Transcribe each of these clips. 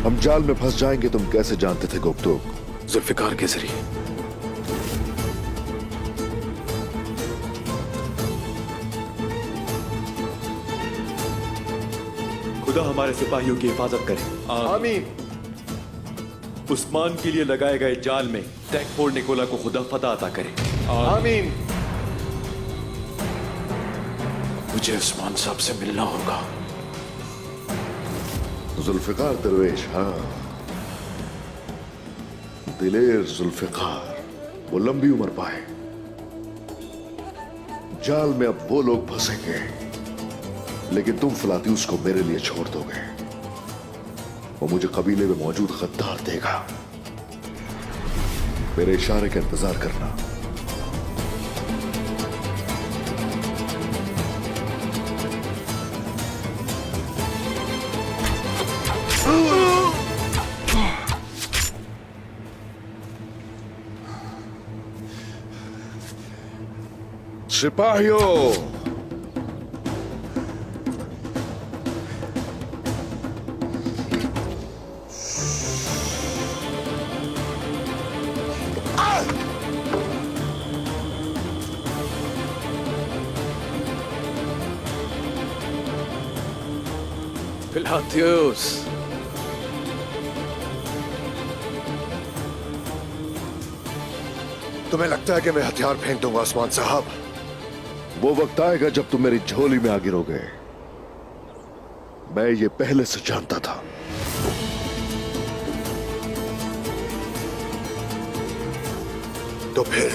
हम जाल में फंस जाएंगे। तुम कैसे जानते थे गुप्तुक? जुल्फिकार के जरिए। खुदा हमारे सिपाहियों की हिफाजत करे। आमीन। उस्मान के लिए लगाए गए जाल में टैगफोर्ड निकोला को खुदा फतह अता करे। आमीन। मुझे उस्मान साहब से मिलना होगा। जुल्फिकार दरवेश, हाँ, दिलेर जुल्फिकार, वो लंबी उम्र पाए। जाल में अब वो लोग फंसेंगे, लेकिन तुम फिलातियुस को मेरे लिए छोड़ दोगे। वो मुझे कबीले में मौजूद गद्दार देगा। मेरे इशारे का इंतजार करना। सिपाहियों, फिलातियुस, तुम्हें लगता है कि मैं हथियार फेंक दूंगा उस्मान साहब? वो वक्त आएगा जब तुम मेरी झोली में आ गिरोगे। मैं ये पहले से जानता था। तो फिर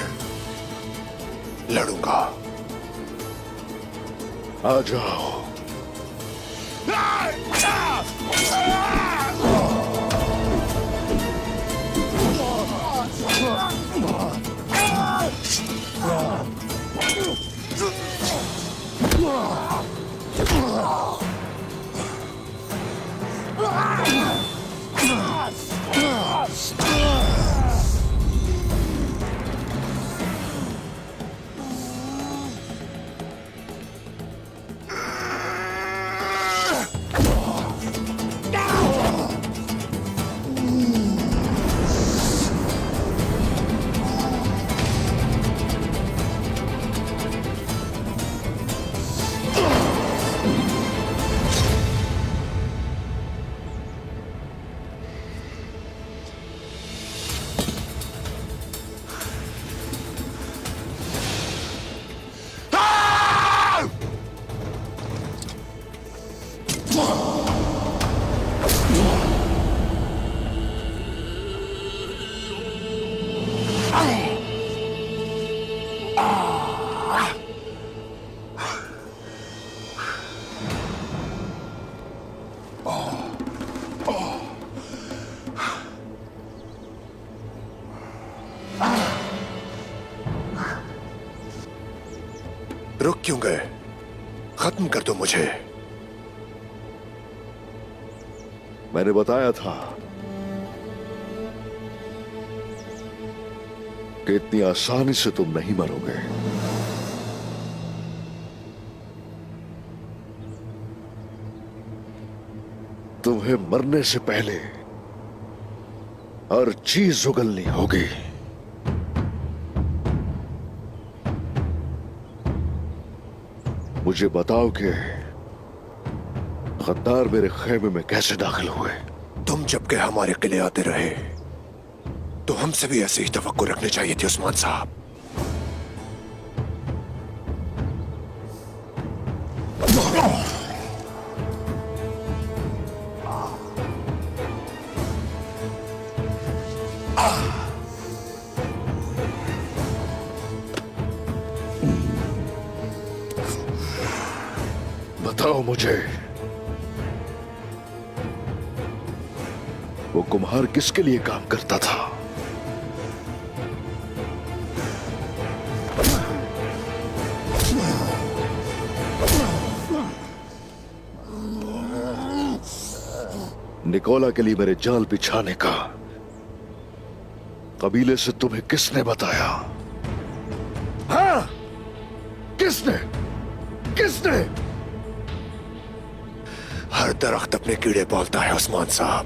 लड़ूंगा। आ जाओ। रुक क्यों गए? खत्म कर दो मुझे। मैंने बताया था कि इतनी आसानी से तुम नहीं मरोगे। तुम्हें मरने से पहले हर चीज उगलनी होगी। मुझे बताओ कि गद्दार मेरे खेमे में कैसे दाखिल हुए? तुम जबकि हमारे किले आते रहे तो हमसे भी ऐसे ही तवक्को रखनी चाहिए थी उस्मान साहब। बताओ मुझे, वो कुम्हार किसके लिए काम करता था? निकोला के लिए मेरे जाल बिछाने का कबीले से तुम्हें किसने बताया? हाँ, किसने? किसने? हर दरख्त अपने कीड़े बोलता है उस्मान साहब।